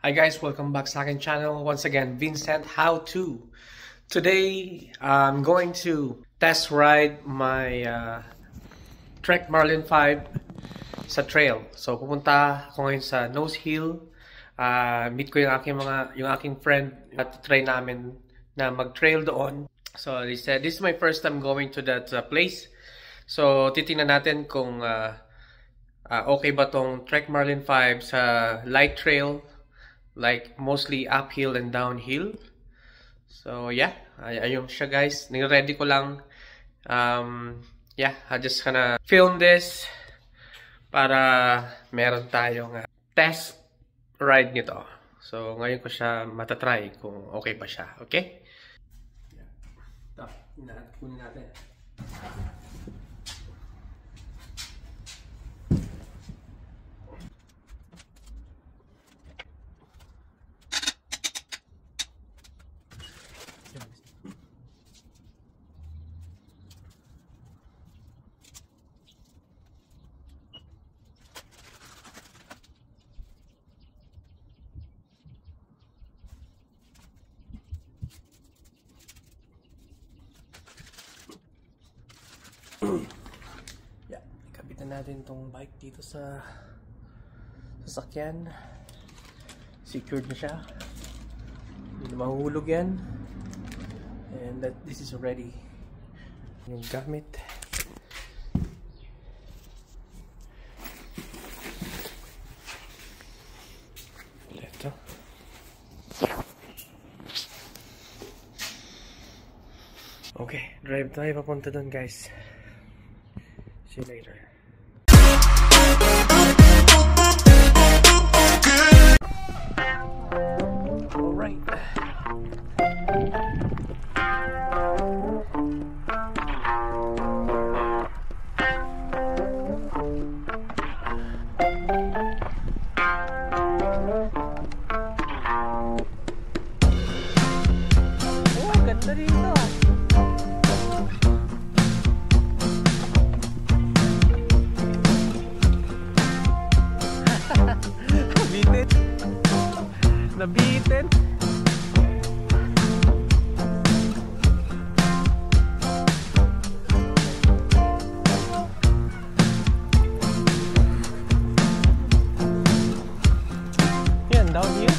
Hi guys, welcome back sa akin channel. Once again, Vincent How To. Today, I'm going to test ride my Trek Marlin 5 sa trail. So pupunta ako ngayon sa Nose Hill. Meet ko yung aking friend at try namin na mag-trail doon. So they said this is my first time going to that place. So titingnan natin kung okay ba tong Trek Marlin 5 sa light trail, like mostly uphill and downhill. So yeah, ayun siya guys. Nire-ready ko lang. Yeah, I just gonna film this para meron tayong test ride nito. So ngayon ko siya matatry kung okay ba siya. Okay? Kunin natin. Yeah, ikapitan natin tong bike dito sa sasakyan. Secured na siya. Hindi na mahuhulog yan. And this is ready. Yung gamit. Ito. Okay, drive tayo papunta doon guys. See you later. All right. Oh, ganda dito ah. Nabitin. Yan, down here.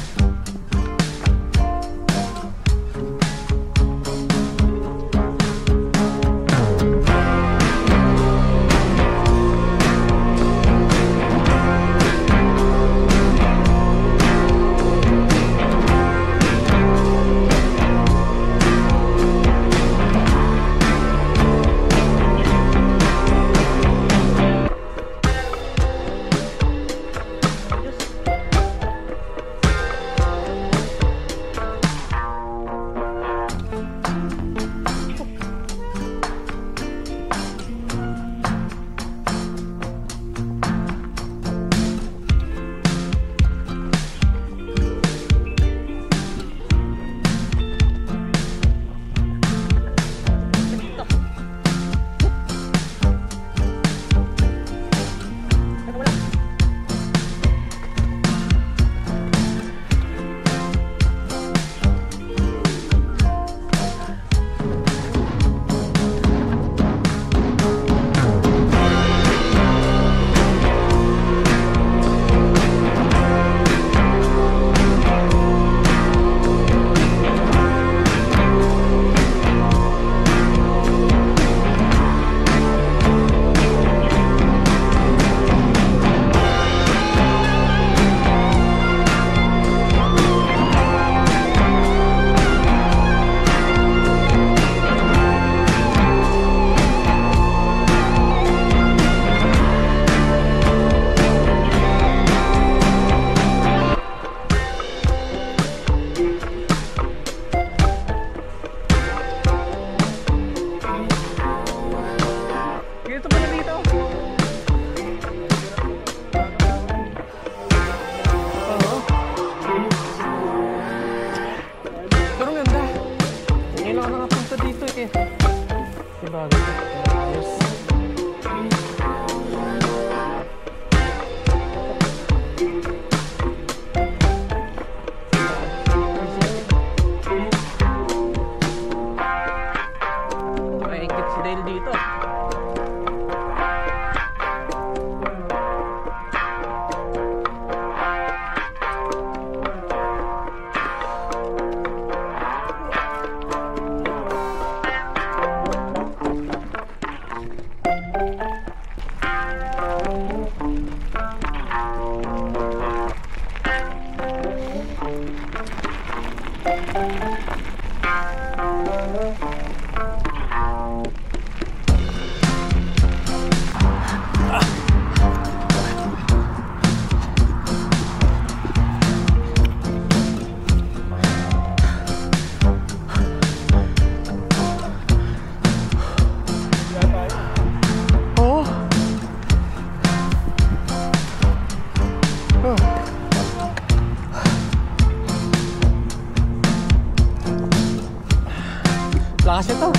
Lakas ito.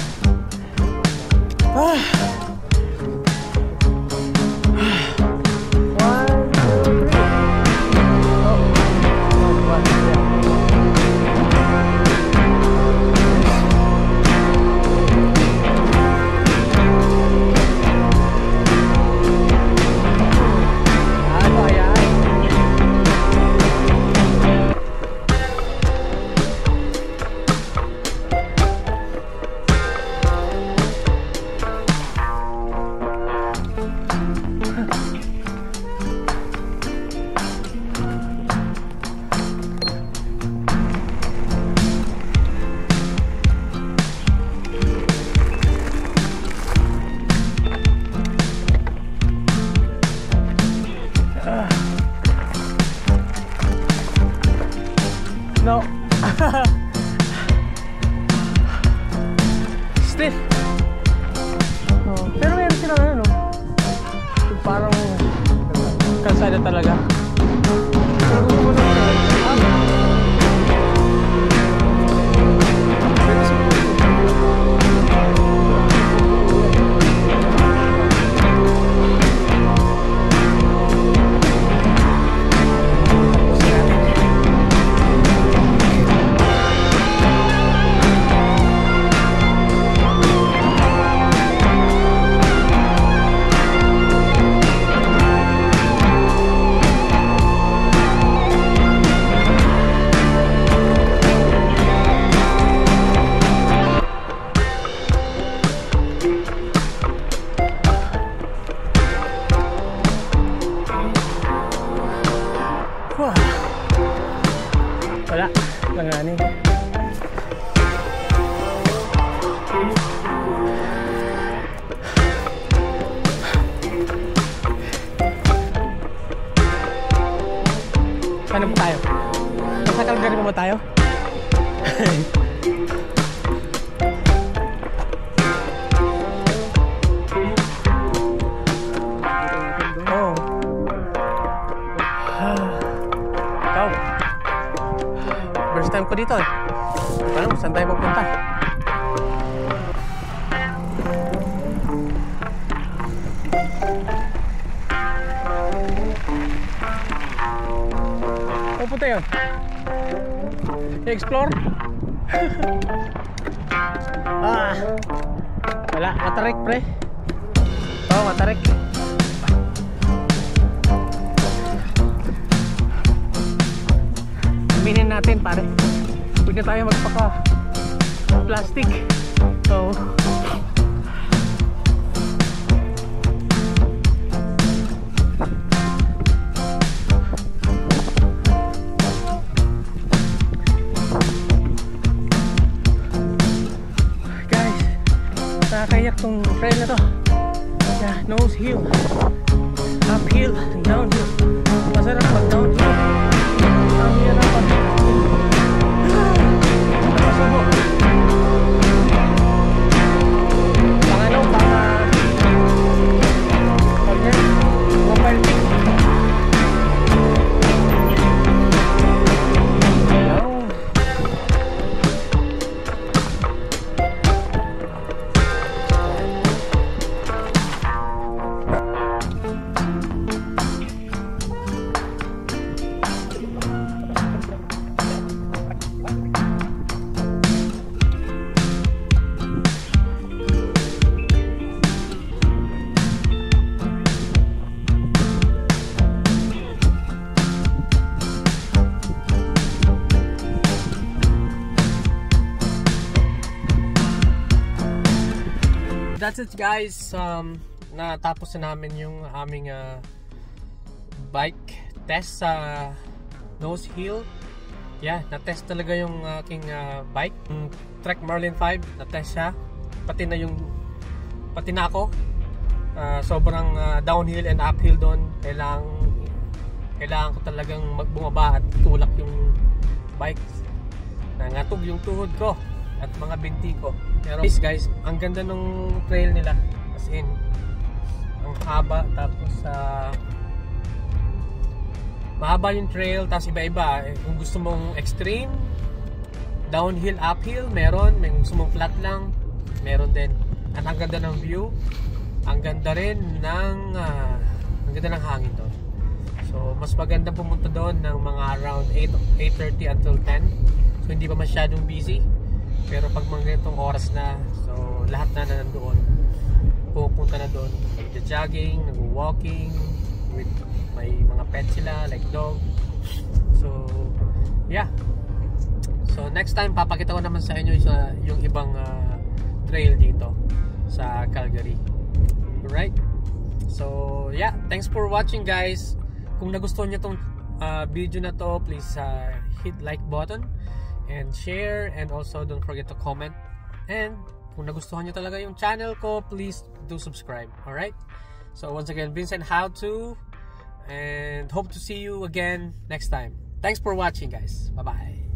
No. Stiff. Oh, pero meron silang ano, yung parang kalsada talaga. Pero gusto ko na wala, langanin. Saan po tayo? Nasa Calgary pa ba tayo? First time ko dito eh. Ano, saan tayo pupunta? Saan punta yun? I-explore? Wala, matarik pre. Oo, matarik. Aminin natin pare, huwag na tayo magpaka plastic. So guys, nakakayak tong trail na to. Yeah, nose hill, uphill, downhill. Masarap mag downhill. Ang hirap pa. Napasubo. Pang ano, mobile pick. That's it guys, natapos na namin yung aming bike test sa Nose Hill. Yeah, na-test talaga yung aking bike, yung Trek Marlin 5. Na-test siya, pati na ako. Sobrang downhill and uphill doon. Kailangan ko talagang bumaba at tulak yung bike. Nangatog yung tuhod ko at mga binti ko. Pero guys, ang ganda ng trail nila. As in, ang haba, tapos mahaba yung trail, tapos iba-iba. Kung gusto mong extreme, downhill, uphill, meron. May gusto mong flat lang, meron din. At ang ganda ng view, ang ganda rin ng hangin doon. So mas maganda pumunta doon ng mga around 8:30 until 10. So hindi pa masyadong busy. Pero pag mga ganitong oras na, so lahat na nandoon, pupunta na doon, nag-jogging, nag-walking, with may mga pets sila like dog. So yeah, so next time papakita ko naman sa inyo yung ibang trail dito sa Calgary. Alright, so yeah, thanks for watching guys. Kung nagustuhan nyo tong video na to, please hit like button and share, and also don't forget to comment. And kung nagustuhan nyo talaga yung channel ko, please do subscribe. Alright, so once again, Vincent How To, and hope to see you again next time. Thanks for watching guys. Bye bye.